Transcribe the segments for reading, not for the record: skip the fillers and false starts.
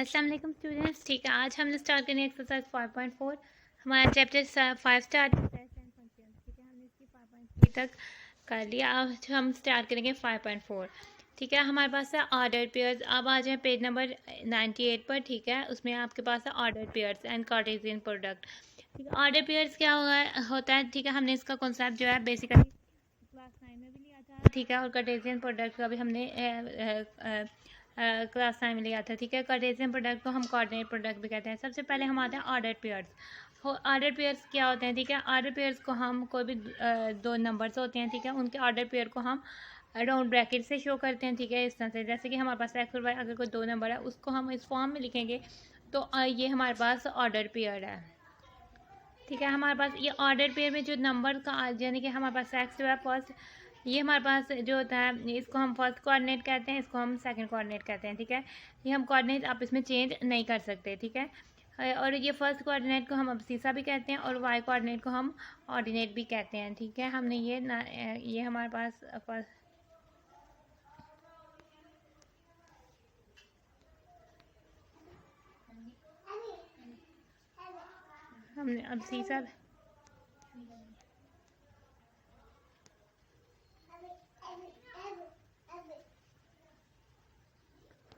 अस्सलाम वालेकुम स्टूडेंट्स। ठीक है, आज हमने स्टार्ट करेंगे एक्सरसाइज 5.4। हमारा चैप्टर 5 स्टार्ट होता है सेंस फंक्शन। ठीक है, हमने इसकी 5.3 तक कर लिया। आज हम स्टार्ट करेंगे 5.4। ठीक है, हमारे पास है ऑर्डर पेयर्स। अब आ जाए पेज नंबर 98 पर। ठीक है, उसमें आपके पास है order pairs and Cartesian product. ठीक है, ऑर्डर पेयर्स क्या होता है। ठीक है, हमने इसका कॉन्सेप्ट जो है बेसिकली क्लास 9 में भी लिया था। ठीक है, और कार्टेशियन प्रोडक्ट का भी हमने क्लास 9 में लिया था। ठीक है, कार्टेशियन प्रोडक्ट को हम कोऑर्डिनेट प्रोडक्ट भी कहते हैं। सबसे पहले हम आते हैं ऑर्डर पेयर्स। ऑर्डर पेयर्स क्या होते हैं। ठीक है, ऑर्डर पेयर्स को हम कोई भी दो नंबर्स होते हैं। ठीक है, उनके ऑर्डर पेयर को हम राउंड ब्रैकेट से शो करते हैं। ठीक है, इस तरह से जैसे कि हमारे पास एक्स और वाई अगर कोई दो नंबर है उसको हम इस फॉर्म में लिखेंगे तो ये हमारे पास ऑर्डर पेयर है। ठीक है, हमारे पास ये ऑर्डर पेयर में जो नंबर का यानी कि हमारे पास एक्स जो है फर्स्ट, ये हमारे पास जो होता है इसको हम फर्स्ट कोऑर्डिनेट कहते हैं, इसको हम सेकंड कोऑर्डिनेट कहते हैं। ठीक है, ये हम कोऑर्डिनेट आप इसमें चेंज नहीं कर सकते। ठीक है, और ये फर्स्ट कोऑर्डिनेट को हम अब्सीसा भी कहते हैं और वाई कोऑर्डिनेट को हम ऑर्डिनेट भी कहते हैं। ठीक है, हमने ये हमारे पास फर्स्ट हमने अब्सीसा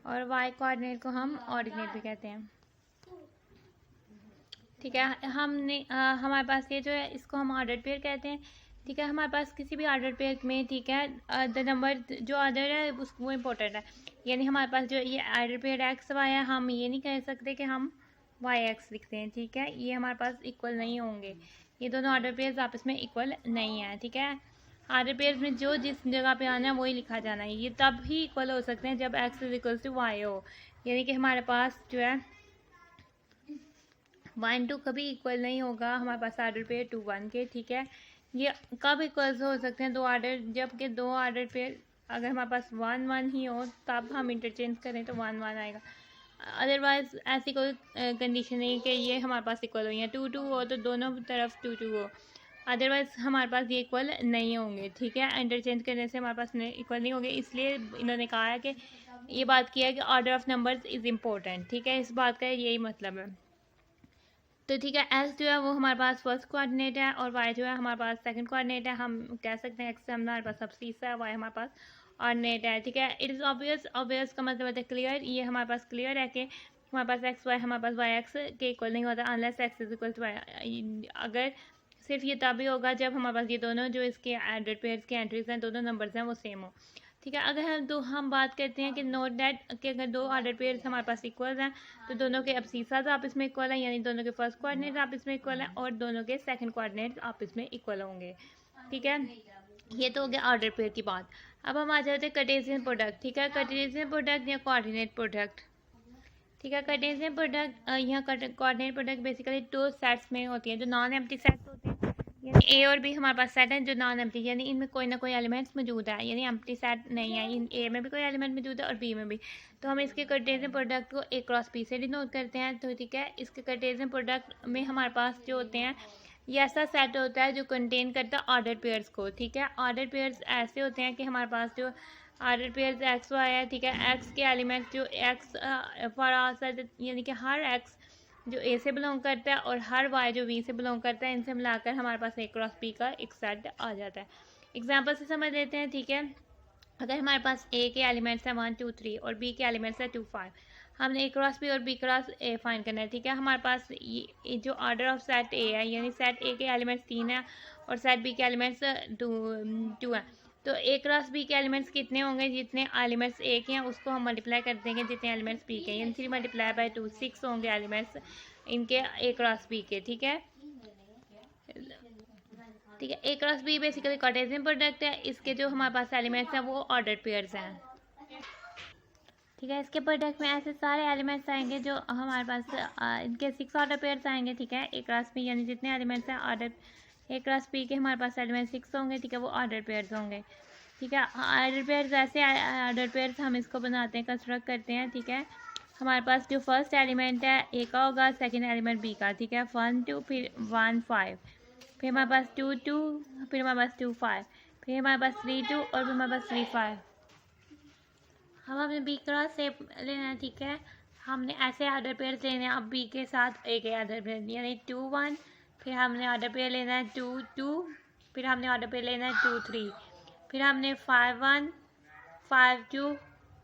और वाई कोऑर्डिनेट को हम ऑर्डिनेट भी कहते हैं। ठीक है, हमारे पास ये जो है इसको हम ऑर्डर पेयर कहते हैं। ठीक है, हमारे पास किसी भी ऑर्डर पेयर में ठीक है द नंबर जो ऑर्डर है वो इम्पोर्टेंट है। यानी हमारे पास जो ये ऑर्डर पेयर एक्स वाई है, हम ये नहीं कह सकते कि हम वाई एक्स लिखते हैं। ठीक है, ये हमारे पास इक्वल नहीं होंगे। ये दोनों ऑर्डर पेयर्स आपस में इक्वल नहीं है। ठीक है, ऑर्डर पेयर्स में जो जिस जगह पे आना है वही लिखा जाना है। ये तब ही इक्वल हो सकते हैं जब x is equal to y हो। यानी कि हमारे पास जो है 1 2 कभी इक्वल नहीं होगा हमारे पास ऑर्डर पेयर 2 1 के। ठीक है, ये कब इक्वल्स हो सकते हैं दो ऑर्डर, जबकि दो ऑर्डर पेयर अगर हमारे पास 1 1 ही हो तब हम इंटरचेंज करें तो 1 1 आएगा। अदरवाइज ऐसी कोई कंडीशन नहीं कि ये हमारे पास इक्वल हो, या 2 2 हो तो दोनों तरफ 2 2 हो, अदरवाइज हमारे पास ये इक्वल नहीं होंगे। ठीक है, इंटरचेंज करने से हमारे पास इक्वल नहीं होंगे, इसलिए इन्होंने कहा है कि ये बात किया है कि order of numbers is important. ठीक है, इस बात का यही मतलब है। तो ठीक है, एस जो है वो हमारे पास फर्स्ट कोऑर्डिनेट है और वाई जो है हमारे पास सेकंड कोऑर्डिनेट है। हम कह सकते हैं एक्स हमारे पास सबसीसा है, वाई हमारे पास ऑर्डिनेट है। ठीक है, इट इज़ ऑब्वियस। ऑब्वियस का मतलब होता है क्लियर। ये हमारे पास क्लियर है कि हमारे पास एक्स वाई हमारे पास वाई एक्स के इक्वल नहीं होता unless x is equal to y. अगर सिर्फ ये तभी होगा जब हमारे पास ये दोनों जो इसके ऑर्डर पेयर्स के एंट्रीज हैं, दोनों नंबर्स हैं, वो सेम हो। ठीक है, अगर हम बात करते हैं कि नोट दैट कि अगर दो ऑर्डर पेयर्स हमारे पास इक्वल हैं तो दोनों के अब्सीसाज आपस में इक्वल हैं, यानी दोनों के फर्स्ट कोऑर्डिनेट आपस में इक्वल हैं और दोनों के सेकंड कोऑर्डिनेट आपस में इक्वल होंगे। ठीक है, ये तो हो गया ऑर्डर पेयर की बात। अब हम आ जाते हैं कार्टेशियन प्रोडक्ट। ठीक है, कार्टेशियन प्रोडक्ट या कोऑर्डिनेट प्रोडक्ट। ठीक है, कार्टेशियन प्रोडक्ट यहाँ कोऑर्डिनेट प्रोडक्ट बेसिकली दो सेट्स में होती है जो नॉन एम्प्टी सेट्स होते हैं। यानी ए और बी हमारे पास सेट है जो नॉन एम्प्टी, यानी इनमें कोई ना कोई एलिमेंट्स मौजूद है, यानी एम्प्टी सेट नहीं है। इन ए में भी कोई एलिमेंट मौजूद है और बी में भी। तो हम इसके कार्टेशियन प्रोडक्ट को ए क्रॉस बी से डिनोट करते हैं। तो ठीक है, इसके कार्टेशियन प्रोडक्ट में हमारे पास जो होते हैं ये ऐसा सेट होता है जो कंटेन करता है ऑर्डर पेयर्स को। ठीक है, ऑर्डर पेयर्स ऐसे होते हैं कि हमारे पास जो ऑर्डर पेयर्स एक्स वाई है। ठीक है, एक्स के एलिमेंट्स जो एक्स फॉर यानी कि हर एक्स जो ए से बिलोंग करता है और हर वाई जो वी से बिलोंग करता है, इनसे मिलाकर हमारे पास ए क्रॉस बी का एक सेट आ जाता है। एग्जाम्पल से समझ लेते हैं। ठीक है, अगर हमारे पास ए के एलिमेंट्स हैं 1 2 3 और बी के एलिमेंट्स हैं 2 5, हमने ए क्रॉस बी और बी क्रॉस ए फाइंड करना है। ठीक है, हमारे पास ये जो ऑर्डर ऑफ सेट ए है, यानी सेट ए के एलिमेंट्स 3 है और सेट बी के एलिमेंट्स 2 हैं। तो ए क्रॉस बी के एलिमेंट्स कितने होंगे, जितने एलिमेंट्स ए के हैं उसको हम मल्टीप्लाई कर देंगे जितने एलिमेंट्स बी के हैं, यानी 3 मल्टीप्लाई बाय 2 6 होंगे एलिमेंट्स इनके ए क्रॉस बी के। ठीक है, ठीक है, ए cross B basically Cartesian product है। इसके जो हमारे पास एलिमेंट्स हैं वो ऑर्डर पेयर्स हैं। ठीक है, इसके प्रोडक्ट में ऐसे सारे एलिमेंट्स आएंगे जो हमारे पास इनके 6 ऑर्डर पेयर्स आएंगे। ठीक है, ए क्रॉस बी यानी जितने एलिमेंट्स हैं ऑर्डर ए क्रॉस बी के हमारे पास एलिमेंट 6 होंगे। ठीक है, वो ऑर्डर पेयर्स होंगे। ठीक है, ऑर्डर पेयर्स ऐसे ऑर्डर पेयर्स हम इसको बनाते हैं, कंस्ट्रक्ट करते हैं। ठीक है, हमारे पास जो फर्स्ट एलिमेंट है ए का होगा, सेकंड एलिमेंट बी का। ठीक है, 1 2 फिर 1 5, फिर हमारे पास 2 2, फिर हमारे पास 2 5, फिर हमारे पास 3 2 और फिर हमारे पास 3 5। हम अपने बी क्रॉस से लेना है। ठीक है, हमने ऐसे ऑर्डर पेयर लेने हैं अब बी के साथ एक ऑर्डर पेयर यानी 2 1, फिर हमने ऑर्डर पेयर लेना है 2 2, फिर हमने ऑर्डर पेयर लेना है 2 3, फिर हमने 5 1 5 2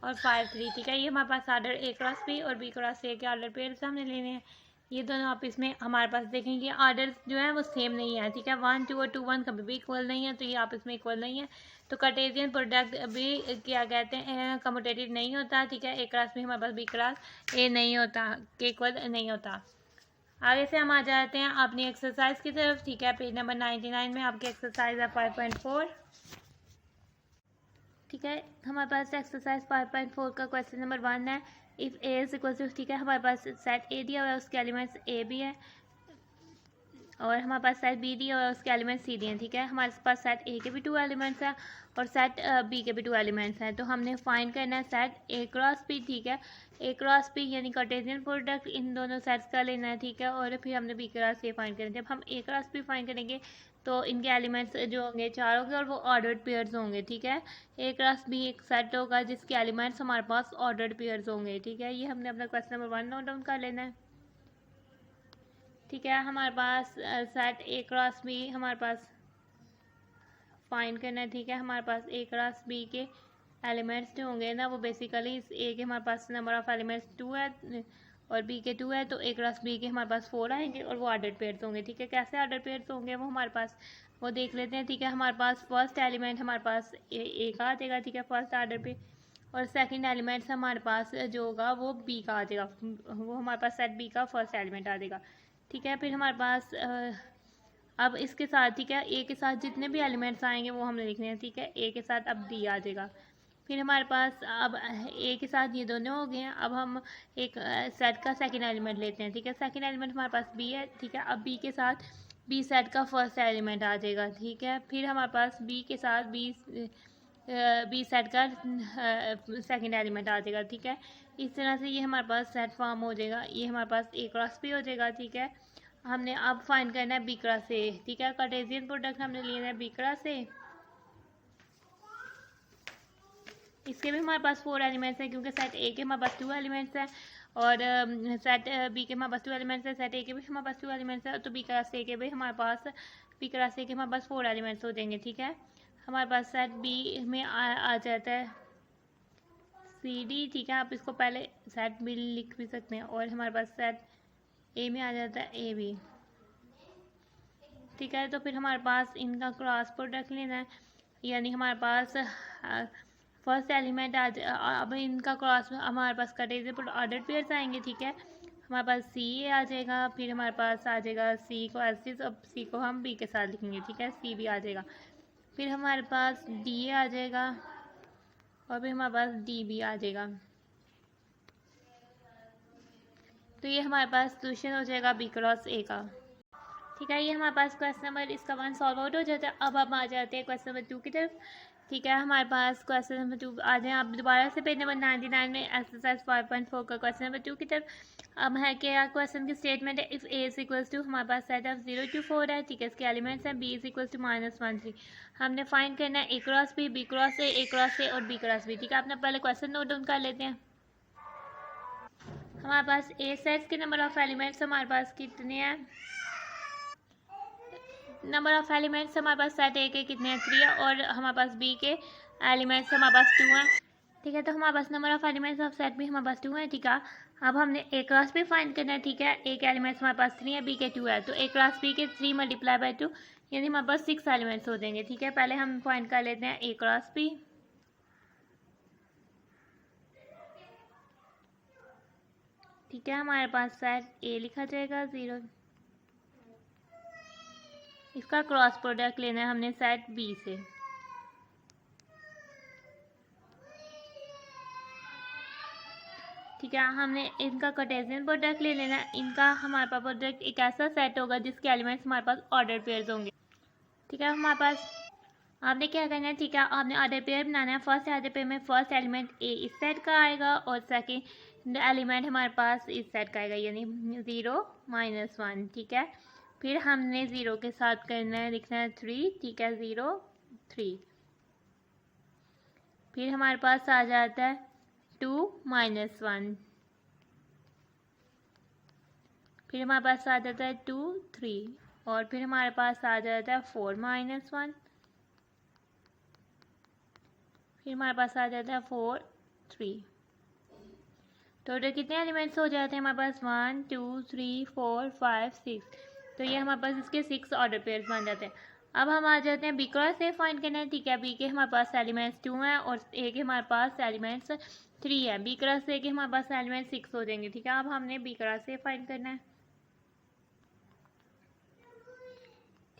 और 5 3। ठीक है, ये हमारे पास ऑर्डर ए क्रॉस बी और बी क्रॉस ए के ऑर्डर पेयर हमने लेने हैं। ये दोनों आप इसमें हमारे पास देखेंगे ऑर्डर जो है वो सेम नहीं है। ठीक है, 1 2 और 2 1 कभी भी इक्वल नहीं है, तो ये आप इसमें इक्वल नहीं है। तो कार्टेशियन प्रोडक्ट भी क्या कहते हैं कम्यूटेटिव नहीं होता। ठीक है, ए क्रॉस भी हमारे पास बी क्रॉस ए नहीं होता, के इक्वल नहीं होता। आगे से हम आ जाते हैं अपनी एक्सरसाइज की तरफ। ठीक है, पेज नंबर 99 में आपकी एक्सरसाइज है 5.4। ठीक है, हमारे पास एक्सरसाइज 5.4 का क्वेश्चन नंबर 1 है। If a is equal to, ठीक है, हमारे पास सेट ए दिया हुआ है, उसके एलिमेंट्स ए भी है और हमारे पास सेट बी दिया हुआ है, उसके एलिमेंट्स सी दिए हैं। ठीक है, हमारे पास सेट ए के भी 2 एलिमेंट्स हैं और सेट बी के भी 2 एलिमेंट्स हैं। तो हमने फाइंड करना है सेट ए क्रॉस बी। ठीक है, ए क्रॉस बी यानी कार्टेशियन प्रोडक्ट इन दोनों सेट्स का लेना है। ठीक है, और फिर हमने बी क्रॉस ए फाइंड करना है। जब हम ए क्रॉस बी फाइंड करेंगे तो इनके एलिमेंट्स जो होंगे 4 होंगे और वो ऑर्डर्ड पेयर्स होंगे। ठीक है, ए क्रॉस बी एक सेट होगा जिसके एलिमेंट्स हमारे पास ऑर्डर्ड पेयर्स होंगे। ठीक है, ये हमने अपना क्वेश्चन नंबर 1 नोट डाउन कर लेना है। ठीक है, हमारे पास सेट ए क्रॉस बी हमारे पास फाइंड करना है। ठीक है, हमारे पास ए क्रॉस बी के एलिमेंट्स जो होंगे ना वो बेसिकली इस ए के हमारे पास नंबर ऑफ एलिमेंट्स 2 है और बी के 2 है, तो ए क्रॉस बी के हमारे पास 4 आएंगे और वो ऑर्डर पेयर्स होंगे। ठीक है, कैसे ऑर्डर पेयर्स होंगे वो हमारे पास वो देख लेते हैं। ठीक है, हमारे पास फर्स्ट एलिमेंट हमारे पास ए का आ जाएगा। ठीक है, फर्स्ट ऑर्डर पे, और सेकंड एलिमेंट्स हमारे पास जो होगा वो बी का आ जाएगा, वो हमारे पास सेट बी का फर्स्ट एलिमेंट आ जाएगा। ठीक है, फिर हमारे पास अब इसके साथ, ठीक है, ए के साथ जितने भी एलिमेंट्स आएंगे वो हमने लिखने हैं। ठीक है, ए के साथ अब डी आ जाएगा। फिर हमारे पास अब ए के साथ ये दोनों हो गए हैं। अब हम एक सेट का सेकंड एलिमेंट लेते हैं। ठीक है, सेकंड एलिमेंट हमारे पास बी है। ठीक है, अब बी के साथ बी सेट का फर्स्ट एलिमेंट आ जाएगा। ठीक है, फिर हमारे पास बी के साथ बी सेट का सेकंड एलिमेंट आ जाएगा। ठीक है, इस तरह से ये हमारे पास सेट फॉर्म हो जाएगा। ये हमारे पास ए क्रॉस बी हो जाएगा। ठीक है, हमने अब फाइंड करना है बी क्रॉस ए। ठीक है, कार्टेशियन प्रोडक्ट हमने लेना है बी क्रॉस ए। इसके भी हमारे पास 4 एलिमेंट्स हैं क्योंकि सेट ए के हमारे पास 2 एलिमेंट्स हैं और सेट बी के हमारे पास 2 एलिमेंट्स हैं, सेट ए के भी हमारे पास 2 एलिमेंट्स हैं, तो बी क्रॉस ए के भी हमारे पास बी क्रॉस ए के हमारे पास 4 एलिमेंट्स हो जाएंगे। ठीक है, हमारे पास सेट बी में आ जाता है सी डी। ठीक है, आप इसको पहले सेट बी लिख भी सकते हैं और हमारे पास सेट ए में आ जाता है ए बी। ठीक है, तो फिर हमारे पास इनका क्रॉस प्रोडक्ट लेना है, यानी हमारे पास फर्स्ट एलिमेंट अब इनका क्रॉस हमारे पास कार्टेशियन ऑर्डर पेयर्स आएंगे। ठीक है, हमारे पास सी ए आ जाएगा, फिर हमारे पास आ जाएगा सी को ऐसे, अब सी को हम बी के साथ लिखेंगे। ठीक है, सी भी आ जाएगा, फिर हमारे पास डी ए आ जाएगा और फिर हमारे पास डी बी आ जाएगा। तो ये हमारे पास सोल्यूशन हो जाएगा बी क्रॉस ए का। ठीक है, ये हमारे पास क्वेश्चन नंबर इसका 1 सॉल्व आउट हो जाता है। अब हम आ जाते हैं क्वेश्चन नंबर 2 की तरफ। ठीक है, हमारे पास क्वेश्चन नंबर 2 आ जाए आप दोबारा से पेज नंबर 99 में एक्सरसाइज 5.4 का क्वेश्चन नंबर 2 की तरफ। अब है क्या क्वेश्चन की स्टेटमेंट है, if a is equals to हमारे पास सेट ऑफ 0 to 4 है। ठीक है, इसके एलिमेंट्स हैं बी इज इक्वल्स टू -1 3। हमने फाइंड करना है ए cross B cross A cross A और बी क्रॉस बी। ठीक है, अपने पहले क्वेश्चन नोट डाउन कर लेते हैं। हमारे पास ए सेट्स के नंबर ऑफ एलिमेंट्स हमारे पास कितने हैं, नंबर ऑफ एलिमेंट्स हमारे पास सेट ए के कितने हैं 3 है और हमारे पास बी के एलिमेंट्स हमारे पास 2 हैं। ठीक है, तो हमारे पास number of elements of set भी हमारे पास 2 है। ठीक है, अब हमने ए क्रॉस बी फाइंड करना है। ठीक है, ए के एलिमेंट्स हमारे पास 3 है, बी के 2 है, तो ए क्रॉस बी के 3 मल्टीप्लाई बाय 2 यानी हमारे पास 6 एलिमेंट्स हो जाएंगे। ठीक है, पहले हम फाइंड कर लेते हैं ए क्रॉस बी। ठीक है, हमारे पास सेट ए लिखा जाएगा 0, इसका क्रॉस प्रोडक्ट लेना है हमने सेट बी से। ठीक है, हमने इनका कार्टेशियन प्रोडक्ट ले लेना है। इनका हमारे पास प्रोडक्ट एक ऐसा सेट होगा जिसके एलिमेंट्स हमारे पास ऑर्डर पेयर्स होंगे। ठीक है, हमारे पास आपने क्या करना है, ठीक है, आपने ऑर्डर पेयर बनाना है। फर्स्ट ऑर्डर पेयर में फर्स्ट एलिमेंट ए इस सेट का आएगा और सेकेंड एलिमेंट हमारे पास इस सेट का आएगा यानी 0 -1। ठीक है, फिर हमने 0 के साथ करना है, लिखना है 3। ठीक है, 0 3, फिर हमारे पास आ जाता है 2 -1, फिर हमारे पास आ जाता है 2 3 और फिर हमारे पास आ जाता है 4 -1, फिर हमारे पास आ जाता है 4 3। टोटल कितने एलिमेंट्स हो जाते हैं हमारे पास 1 2 3 4 5 6। तो ये हमारे पास इसके 6 ऑर्डर पेयर्स बन जाते हैं। अब हम आ जाते हैं बी क्रॉस ए फाइंड करना है, ठीक है। बी के हमारे पास एलिमेंट्स 2 हैं और ए के हमारे पास एलिमेंट्स 3 है। बी क्रॉस ए के हमारे पास एलिमेंट्स 6 हो जाएंगे, ठीक है। अब हमने बी क्रॉस ए फाइंड करना है,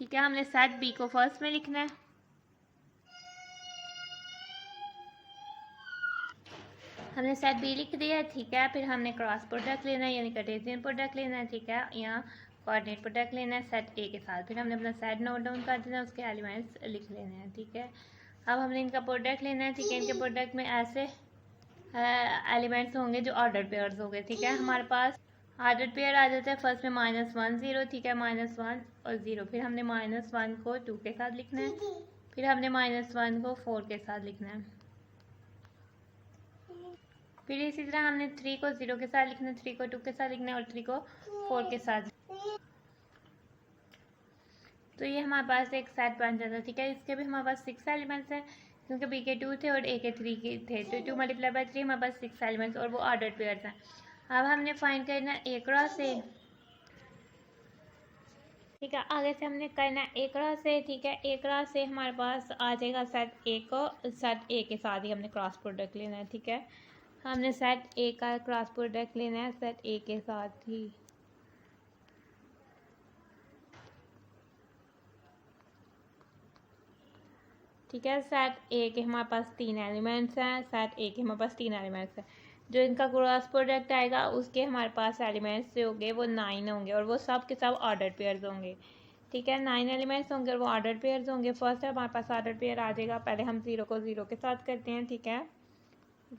ठीक है। हमने सेट बी को फर्स्ट में लिखना है, हमने सेट बी लिख दिया है, ठीक है। फिर हमने क्रॉस प्रोडक्ट लेना है यानी कार्टेशियन प्रोडक्ट लेना है, ठीक है। यहाँ कोऑर्डिनेट प्रोडक्ट लेना है सेट ए के साथ। फिर हमने अपना सेट नोट डाउन कर देना है, उसके एलिमेंट्स लिख लेने हैं, ठीक है। अब हमने इनका प्रोडक्ट लेना है, ठीक है। इनके प्रोडक्ट में ऐसे एलिमेंट्स होंगे जो ऑर्डर पेयर्स होंगे, ठीक है। हमारे पास ऑर्डर पेयर आ जाता है फर्स्ट में -1 0, ठीक है। -1 और 0, फिर हमने -1 को 2 के साथ लिखना है, फिर हमने -1 को 4 के साथ लिखना है, फिर इसी तरह हमने 3 को 0 के साथ लिखना है, 3 को 2 के साथ लिखना है और 3 को 4 के साथ। तो ये हमारे पास एक सेट बन जाता है, ठीक है। इसके भी हमारे पास 6 एलिमेंट्स हैं क्योंकि बी के 2 थे और ए के 3 के थे, तो 2 × 3 हमारे पास 6 एलिमेंट्स और वो ऑर्डर पेयर्स हैं। अब हमने फाइंड करना है ए क्रॉस ए, ठीक है। आगे से हमने करना है ए क्रॉस ए, ठीक है। ए क्रॉस ए हमारे पास आ जाएगा सेट ए को सेट ए के साथ ही हमने क्रॉस प्रोडक्ट लेना है, ठीक है। हमने सेट ए का क्रॉस प्रोडक्ट लेना है सेट ए के साथ ही, ठीक है। सेट ए के हमारे पास 3 एलिमेंट्स हैं, सेट ए के हमारे पास 3 एलिमेंट्स हैं। जो इनका क्रॉस प्रोडक्ट आएगा उसके हमारे पास एलिमेंट्स जो होंगे वो 9 होंगे और वो सब के सब ऑर्डर पेयर्स होंगे, ठीक है। 9 एलिमेंट्स होंगे और वो ऑर्डर पेयर्स होंगे। फर्स्ट हमारे पास ऑर्डर पेयर आ जाएगा, पहले हम 0 को 0 के साथ करते हैं, ठीक है।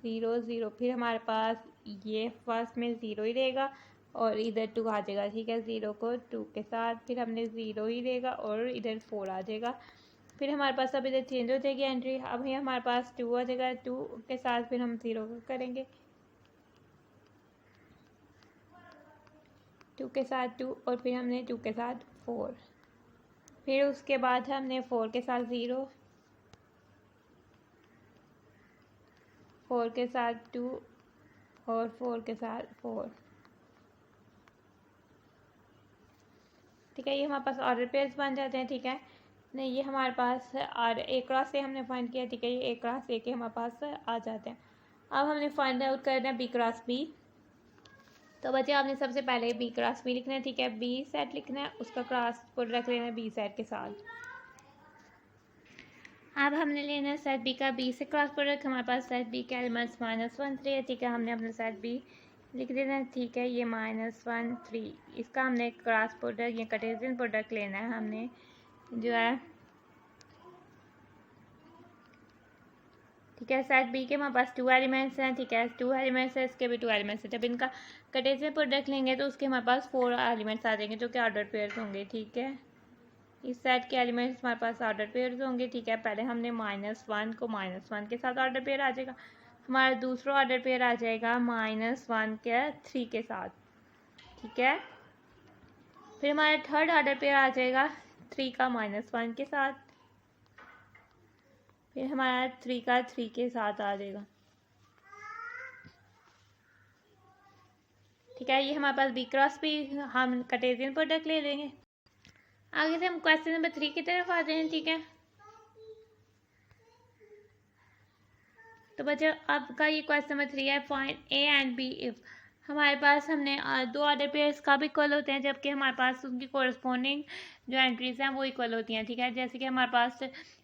0 0, फिर हमारे पास ये फर्स्ट में 0 ही रहेगा और इधर 2 आ जाएगा, ठीक है। 0 को 2 के साथ, फिर हमने 0 ही रहेगा और इधर 4 आ जाएगा। फिर हमारे पास अब इधर चेंज हो जाएगी एंट्री, अब ये हमारे पास 2 आ जाएगा, 2 के साथ फिर हम 0 करेंगे, 2 के साथ 2 और फिर हमने 2 के साथ 4, फिर उसके बाद हमने 4 के साथ 0, 4 के साथ 2 और 4 के साथ 4, ठीक है। ये हमारे पास ऑर्डर पेयर्स बन जाते हैं, ठीक है। नहीं, ये हमारे पास और ए क्रॉस से हमने फाइंड किया, ठीक है। ये ए क्रॉस ए के हमारे पास आ जाते हैं। अब हमने फाइंड आउट करना है बी क्रॉस बी। तो बच्चे आपने सबसे पहले बी क्रॉस बी लिखना है, ठीक है। बी सेट लिखना है, उसका क्रॉस प्रोडक्ट लेना है बी सेट के साथ। अब हमने लेना है सेट बी का बी से क्रॉस प्रोडक्ट। हमारे पास सेट बी के एलिमेंट्स -1 3 है, ठीक है। हमने अपना सेट बी लिख देना है, ठीक है। ये -1 3, इसका हमने क्रॉस प्रोडक्ट या कार्टेशियन प्रोडक्ट लेना है हमने, जो है, ठीक है। सेट बी के हमारे पास 2 एलिमेंट्स हैं, ठीक है। 2 एलिमेंट्स है, इसके भी 2 एलिमेंट्स हैं। जब इनका कार्टेशियन प्रोडक्ट लेंगे तो उसके हमारे पास 4 एलिमेंट्स आ जाएंगे जो कि ऑर्डर पेयर्स होंगे, ठीक है। इस सेट के एलिमेंट्स हमारे पास ऑर्डर पेयर्स होंगे, ठीक है। पहले हमने -1 को -1 के साथ ऑर्डर पेयर आ जाएगा, हमारा दूसरा ऑर्डर पेयर आ जाएगा -1 के 3 के साथ, ठीक है। फिर हमारा थर्ड ऑर्डर पेयर आ जाएगा 3 का -1 के साथ, फिर हमारा 3 का 3 के साथ आ जाएगा, ठीक है। ये हमारे पास बी क्रॉस भी हम कार्टेशियन प्रोडक्ट ले लेंगे। आगे से हम क्वेश्चन नंबर 3 की तरफ आते हैं, ठीक है। तो बच्चों आपका ये क्वेश्चन नंबर 3 है, find a and b if. हमारे पास हमने 2 ऑर्डर पेयर्स का भी इक्वल होते हैं जबकि हमारे पास उनकी कोरस्पॉन्डिंग जो एंट्रीज हैं वो इक्वल होती हैं, ठीक है। जैसे कि हमारे पास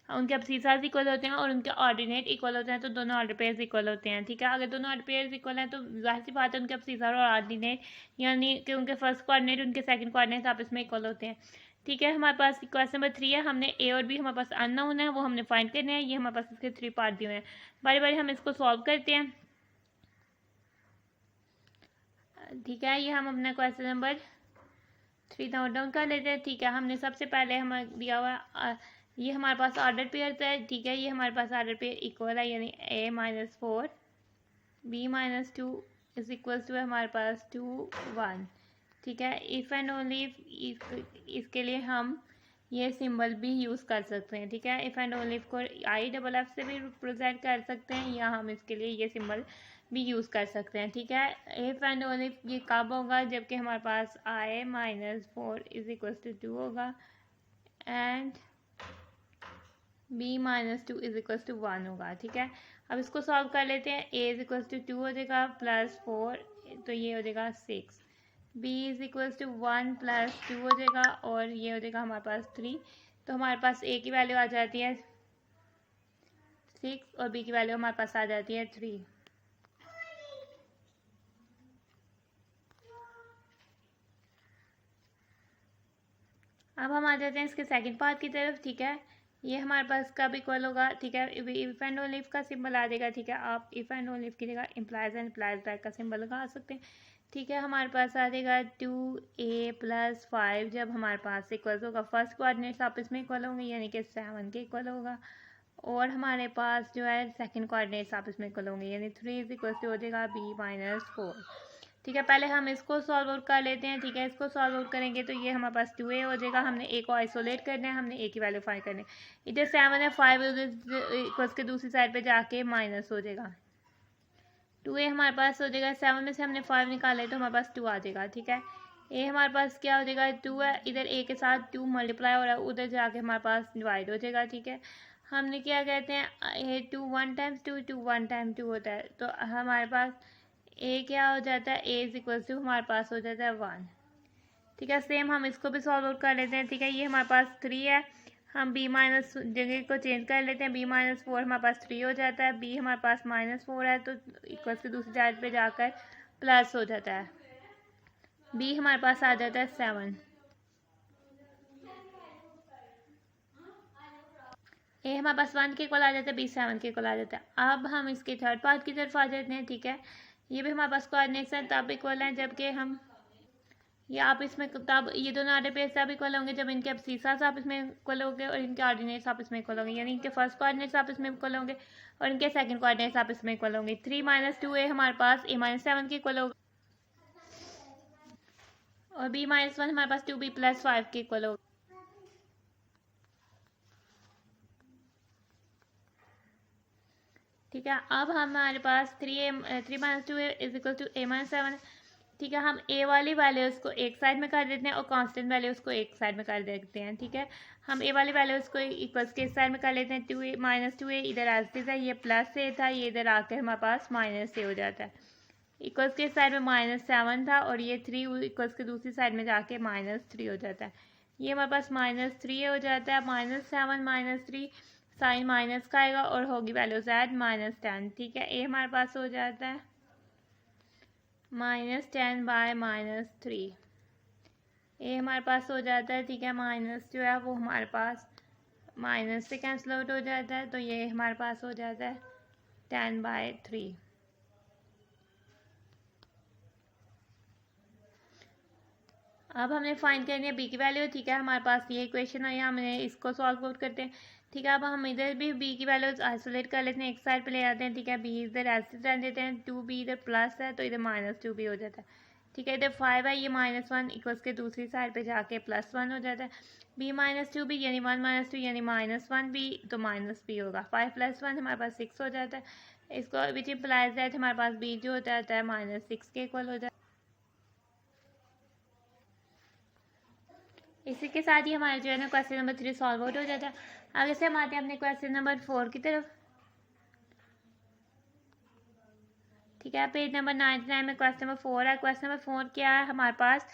उनके अब्सीसास इक्वल होते हैं और उनके ऑर्डिनेट इक्वल होते हैं, तो दोनों ऑर्डर पेयर्स इक्वल होते हैं, ठीक है। अगर दोनों ऑर्डर पेयर्स इक्वल हैं तो जाहिर सी बात है उनके अब्सीसास और ऑर्डिनेट यानी कि उनके फर्स्ट कोऑर्डिनेट उनके सेकंड कोऑर्डिनेट आपस में इक्वल होते हैं, ठीक है। हमारे पास क्वेश्चन नंबर 3 है, हमने ए और बी हमारे पास अननोन है वो हमने फाइंड करने हैं। ये हमारे पास इसके 3 पार्ट दिए हुए हैं, बारी बारी हम इसको सॉल्व करते हैं, ठीक है। ये हम अपना क्वेश्चन नंबर 3 नोट डाउन कर लेते हैं, ठीक है। हमने सबसे पहले हमें दिया हुआ ये हमारे पास ऑर्डर पेयर है, ठीक है। ये हमारे पास ऑर्डर पेयर इक्वल है यानी a -4 b -2 is equal to हमारे पास 2 1, ठीक है। इफ़ एंड ओनली इसके लिए हम ये सिंबल भी यूज़ कर सकते हैं, ठीक है। इफ़ एंड ओनली को IFF से भी रिप्रेजेंट कर सकते हैं या हम इसके लिए ये सिंबल भी यूज़ कर सकते हैं, ठीक है। इफ़ एंड ओनली ये कब होगा, जबकि हमारे पास I-4 = 2 होगा एंड B-2 = 1 होगा, ठीक है। अब इसको सॉल्व कर लेते हैं। A = 2 हो जाएगा +4, तो ये हो जाएगा 6। B = 1 + 2 हो जाएगा और ये हो जाएगा हमारे पास 3। तो हमारे पास A की वैल्यू आ जाती है 6 और B की वैल्यू हमारे पास आ जाती है 3। अब हम आ जाते हैं इसके सेकंड पार्ट की तरफ, ठीक है। ये हमारे पास कब इक्वल होगा, ठीक है। इफ एंड ओनली इफ का सिंबल आ जाएगा, ठीक है। आप इफ एंड ओनली इफ की जगह इम्प्लाइज एंड इम्प्लाइज दैट का सिंबल लगा सकते हैं, ठीक है। हमारे पास आ जाएगा 2A + 5 जब हमारे पास इक्वल होगा, फर्स्ट कोऑर्डिनेट्स आपस में इक्वल होंगे यानी कि 7 के इक्वल होगा, और हमारे पास जो है सेकंड कोऑर्डिनेट्स आपस में इक्वल होंगे यानी 3 = हो जाएगा B-4, ठीक है। पहले हम इसको सॉल्व आउट कर लेते हैं, ठीक है। इसको सॉल्व आउट करेंगे तो ये हमारे पास 2A हो जाएगा। हमने A को आइसोलेट करना है, हमने A की वैल्यू फाइंड करनी है। इधर 7 है, 5 उधर इक्वल्स के दूसरी साइड पे जाके माइनस हो जाएगा। 2A हमारे पास हो जाएगा, 7 में से हमने 5 निकाले तो हमारे पास 2 आ जाएगा, ठीक है। A हमारे पास क्या हो जाएगा 2 है, इधर A के साथ 2 मल्टीप्लाई हो रहा है, उधर जाके हमारे पास डिवाइड हो जाएगा, ठीक है। हमने क्या कहते हैं 2 1 टाइम्स 2 2 1 टाइम 2 होता है, तो हमारे पास A क्या हो जाता है, A = हमारे पास हो जाता है 1, ठीक है। सेम हम इसको भी सॉल्व आउट कर लेते हैं, ठीक है। ये हमारे पास 3 है, हम B- जगह को चेंज कर लेते हैं, B-4 हमारे पास 3 हो जाता है, B हमारे पास -4 है तो इक्वल्स की दूसरी साइड पे जाकर प्लस हो जाता है, B हमारे पास आ जाता है 7। A हमारे पास 1 के इक्वल आ जाता है, B 7 के इक्वल आ जाता है। अब हम इसके थर्ड पार्ट की तरफ आ जाते हैं, ठीक है। ये भी हमारे पास कोऑर्डिनेट्स हैं तब इक्वल हैं जबकि हम ये आप इसमें तब ये दोनों आर्डर पेयर तब इक्वल होंगे जब इनके एब्सिसास आपस में इक्वल होंगे और इनके ऑर्डिनेट्स आपस में इक्वल होंगे, यानी इनके फर्स्ट कोऑर्डिनेट्स आपस में इक्वल होंगे और इनके सेकंड कोऑर्डिनेट्स आपस में इक्वल होंगे। 3 - 2A हमारे पास A-7 के इक्वल होगा और B-1 हमारे पास 2B + 5 के इक्वल होगा, ठीक है। अब हमारे पास 3 - 2A = A-7, ठीक है। हम A वाली वैल्यूज़ को एक साइड में कर देते हैं और कांस्टेंट वैल्यूज़ को एक साइड में कर देते हैं, ठीक है। हम A वाली वैल्यूज़ को इक्वल्स के इस साइड में कर लेते हैं, 2A - 2A इधर एज है, ये +A था, ये इधर आके हमारे पास -A हो जाता है। इक्वल्स के साइड में -7 था और ये 3 इक्वल्स के दूसरी साइड में जाके -3 हो जाता है, ये हमारे पास -3 हो जाता है। -7 - 3 साइन माइनस का आएगा और होगी वैल्यू Z -10, ठीक है। A हमारे पास हो जाता है -10/-3, A हमारे पास हो जाता है, ठीक है। माइनस जो है वो हमारे पास माइनस से कैंसिल आउट हो जाता है, तो ये हमारे पास हो जाता है 10/3। अब हमने फाइंड करनी है B की वैल्यू, ठीक है। हमारे पास ये इक्वेशन है, हमने इसको सॉल्व आउट करते हैं, ठीक है। अब हम इधर भी B की वैल्यूज आइसोलेट कर लेते हैं, एक साइड पे ले आते हैं, ठीक है। B इधर ऐसे रहने देते हैं, 2B इधर प्लस है तो इधर -2B हो जाता है, ठीक है। इधर 5 है, ये -1 इक्वल्स के दूसरी साइड पे जाके +1 हो जाता है। B - 2B यानी 1 - 2 यानी -1B तो -B होगा। 5 + 1 हमारे पास 6 हो जाता है। इसको विच इम्प्लाइज दैट हमारे पास B जो होता है -6 के इक्वल हो जाता है। इसी के साथ ही हमारा जो है ना क्वेश्चन नंबर 3 सॉल्व आउट हो जाता है। आगे से हम आते हैं अपने क्वेश्चन नंबर 4 की तरफ, ठीक है। पेज नंबर 99 में क्वेश्चन नंबर 4 है। क्वेश्चन नंबर 4 क्या है हमारे पास,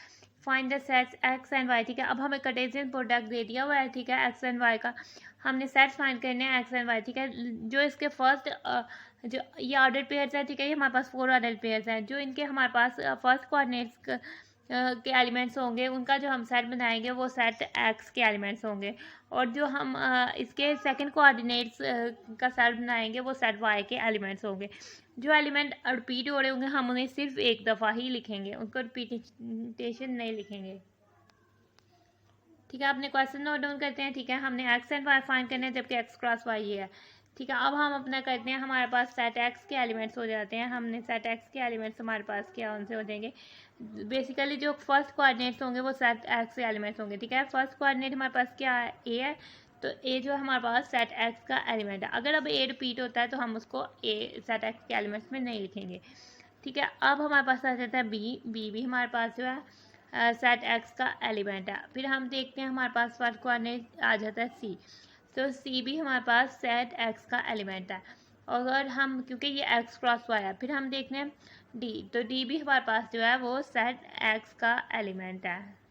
find the sets X and Y, ठीक है। अब हमें कार्टेशियन प्रोडक्ट दे दिया हुआ है, ठीक है, एक्स एंड वाई का। हमने सेट्स फाइंड करने हैं एक्स एंड वाई, ठीक है। जो इसके फर्स्ट जो ये ऑर्डर पेयर्स है, ठीक है, ये हमारे पास 4 ऑर्डर पेयर्स हैं। जो इनके हमारे पास फर्स्ट कोऑर्डिनेट्स के एलिमेंट्स होंगे उनका जो हम सेट बनाएंगे वो सेट एक्स के एलिमेंट्स होंगे, और जो हम इसके सेकंड कोऑर्डिनेट्स का सेट बनाएंगे वो सेट वाई के एलिमेंट्स होंगे। जो एलिमेंट रिपीट हो रहे होंगे हम उन्हें सिर्फ एक दफ़ा ही लिखेंगे, उनको रिपीटेशन नहीं लिखेंगे, ठीक है। अपने क्वेश्चन नोट डाउन करते हैं, ठीक है। हमने एक्स एंड वाई फाइंड करने हैं जबकि एक्स क्रॉस वाई ये है, ठीक है। अब हम अपना करते हैं, हमारे पास सेट एक्स के एलिमेंट्स हो जाते हैं। हमने सेट एक्स के एलिमेंट्स हमारे पास क्या उनसे हो जाएंगे, बेसिकली जो फर्स्ट कोऑर्डिनेट्स होंगे वो सेट एक्स के एलिमेंट्स होंगे। ठीक है, फर्स्ट कोऑर्डिनेट हमारे पास क्या है, ए है, तो ए जो है हमारे पास सेट एक्स का एलिमेंट है। अगर अब ए रिपीट होता है तो हम उसको ए सेट एक्स के एलिमेंट्स में नहीं लिखेंगे। ठीक है, अब हमारे पास आ जाता है बी। बी भी हमारे पास जो है सेट एक्स का एलिमेंट है। फिर हम देखते हैं हमारे पास फर्स्ट कोऑर्डिनेट आ जाता है सी, तो सी भी हमारे पास सेट एक्स का एलिमेंट है। अगर हम, क्योंकि ये एक्स क्रॉस वाई है, फिर हम देखते हैं डी, तो डी भी हमारे पास जो है वो सेट एक्स का एलिमेंट है।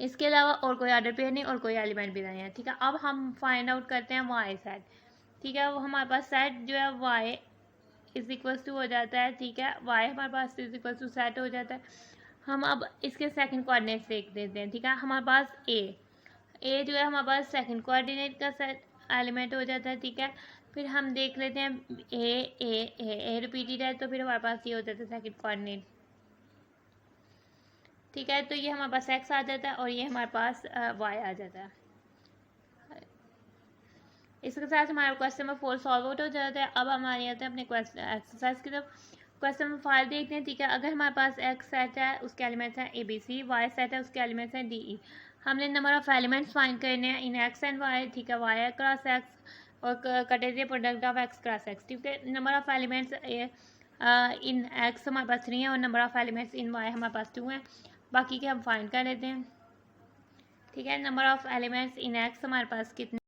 इसके अलावा और कोई ऑर्डर पेयर नहीं और कोई एलिमेंट भी नहीं है। ठीक है, अब हम फाइंड आउट करते हैं वाई सेट। ठीक है, वो हमारे पास सेट जो है वाई इज इक्वल टू हो जाता है। ठीक है, वाई हमारे पास इज इक्वल टू सेट हो जाता है। हम अब इसके सेकंड कोऑर्डिनेट्स देख देते हैं। ठीक है, हमारे पास ए जो है हमारे पास सेकंड कोऑर्डिनेट का सेट एलिमेंट हो जाता है। ठीक है, फिर हम देख लेते हैं ए रिपीटेड है, तो फिर हमारे पास ये हो जाता है सेकंड कोऑर्डिनेट। ठीक है, तो ये हमारे पास एक्स आ जाता है और ये हमारे पास वाई आ जाता है। इसके साथ हमारा क्वेश्चन नंबर 4 सॉल्व आउट हो जाता है। अब हम आ जाते हैं अपने क्वेश्चन एक्सरसाइज की तरफ। क्वेश्चन नंबर 5 देखते हैं। ठीक है, अगर हमारे पास एक्स सेट है, उसके एलिमेंट्स हैं a b c, y set है, उसके एलिमेंट्स हैं डी ई। हमने नंबर ऑफ एलिमेंट्स फाइंड करने हैं इन एक्स एंड वाई। ठीक है, वाई क्रॉस एक्स और कटेरिया product of X cross X. ठीक है, number of elements in X हमारे पास 3 है और number of elements in Y हमारे पास 2 हैं। बाकी के हम फाइंड कर लेते हैं। ठीक है, number of elements in X हमारे पास कितने,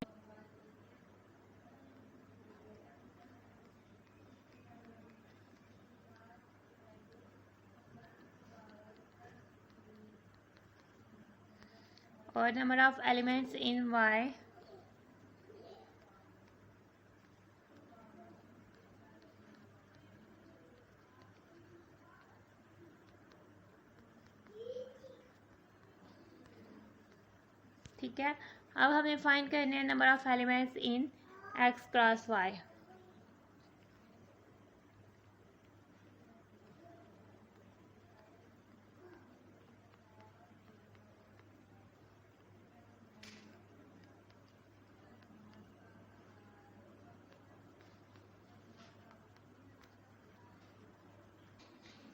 और number of elements in Y ठीक है, अब हमें फाइंड करने हैं number of elements in X cross Y.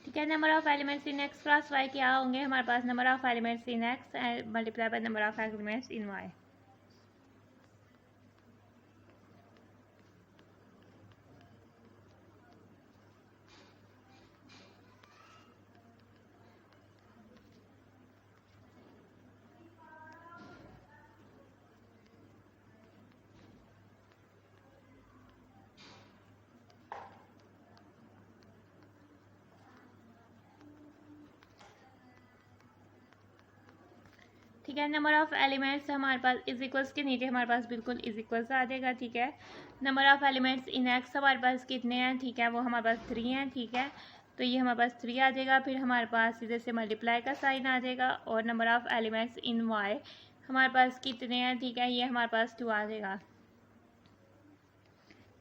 ठीक है, number of elements in X cross Y क्या होंगे, हमारे पास number of elements in X multiply by number of elements in Y. ठीक है, नंबर ऑफ एलिमेंट्स हमारे पास इज इक्वल्स के नीचे हमारे पास बिल्कुल इज इक्वल्स आ जाएगा। ठीक है, number of elements in X हमारे पास कितने हैं, ठीक है, वो हमारे पास 3 हैं। ठीक है, तो ये हमारे पास 3 आ जाएगा। फिर हमारे पास इधर से मल्टीप्लाई का साइन आ जाएगा और number of elements in Y हमारे पास कितने हैं, ठीक है, ये हमारे पास 2 आ जाएगा।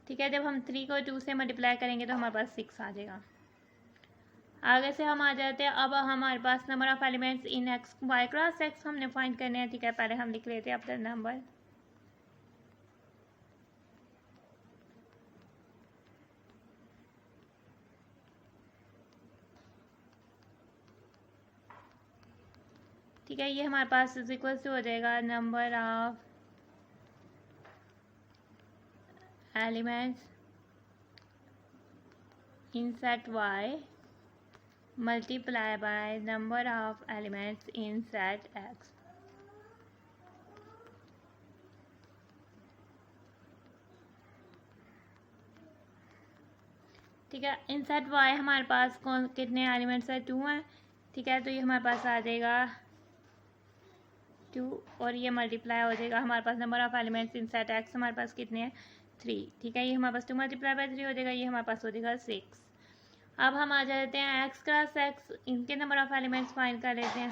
ठीक है, जब हम 3 को 2 से मल्टीप्लाई करेंगे तो हमारे पास 6 आ जाएगा। आगे से हम आ जाते हैं, अब हमारे पास number of elements in X Y cross X हमने फाइंड करने हैं। ठीक है, पहले हम लिख लेते हैं अपना नंबर। ठीक है, ये हमारे पास इज इक्वल से हो जाएगा number of elements in set y multiply by number of elements in set x. ठीक है, इन सेट वाई हमारे पास कौन कितने एलिमेंट्स है, 2 हैं। ठीक है, तो ये हमारे पास आ जाएगा 2 और ये मल्टीप्लाई हो जाएगा। हमारे पास number of elements in set X हमारे पास कितने हैं, 3। ठीक है, ये हमारे पास 2 मल्टीप्लाई बाय 3 हो जाएगा, ये हमारे पास हो जाएगा 6। अब हम आ जाते हैं एक्स क्रॉस एक्स, इनके नंबर ऑफ एलिमेंट्स फाइंड कर लेते हैं।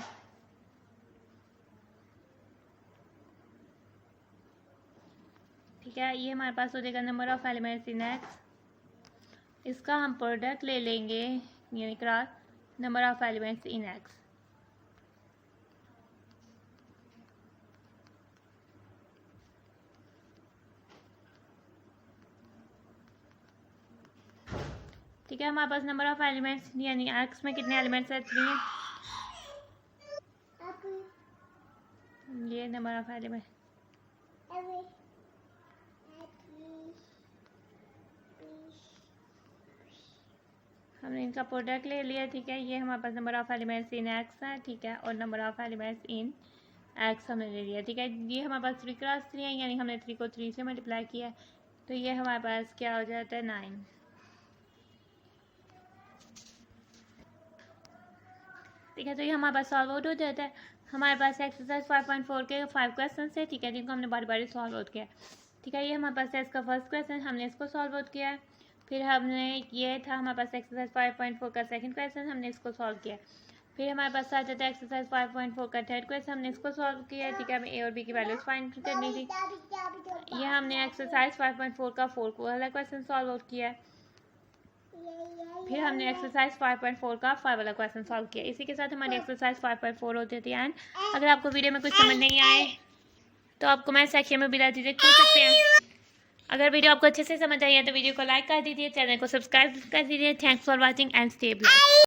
ठीक है, ये हमारे पास हो जाएगा number of elements in x, इसका हम प्रोडक्ट ले लेंगे यानी cross number of elements in x. ठीक है। हमारे पास नंबर ऑफ एलिमेंट्स यानी एक्स में कितने एलिमेंट्स है? 3 है। ये नंबर ऑफ एलिमेंट, हमने इनका प्रोडक्ट ले लिया। ठीक है, ये हमारे पास number of elements in X है। ठीक है, और number of elements in X हमने ले लिया। ठीक है, ये हमारे पास 3 क्रॉस 3 है यानी हमने 3 को 3 से मल्टीप्लाई किया, तो ये हमारे पास क्या हो जाता है? 9। ठीक है, तो ये हमारे पास सॉल्व आउट हो जाता है। हमारे पास एक्सरसाइज 5.4 के 5 क्वेश्चन है। ठीक है, जिनको हमने बारी बारी सॉल्व आउट किया। ठीक है, ये हमारे पास है इसका फर्स्ट क्वेश्चन, हमने इसको सॉल्व आउट किया। फिर हमने ये था हमारे पास एक्सरसाइज 5.4 का सेकंड क्वेश्चन, हमने इसको सॉल्व किया। फिर हमारे पास आ जाता है एक्सरसाइज 5.4 का थर्ड क्वेश्चन, हमने इसको सॉल्व किया। ठीक है, हमें ए और बी की वैल्यूज फाइंड करनी थी। ये हमने एक्सरसाइज 5.4 का 4 वाला क्वेश्चन सॉल्व आउट किया। फिर हमने एक्सरसाइज 5.4 का 5 वाला क्वेश्चन सॉल्व किया। इसी के साथ हमारी एक्सरसाइज 5.4 होती थी। एंड अगर आपको वीडियो में कुछ समझ नहीं आए तो आप कमेंट सेक्शन में बिना दीजिए पूछ सकते हैं। अगर वीडियो आपको अच्छे से समझ आई है तो वीडियो को लाइक कर दीजिए, चैनल को सब्सक्राइब कर दीजिए। Thanks for watching and stay blessed.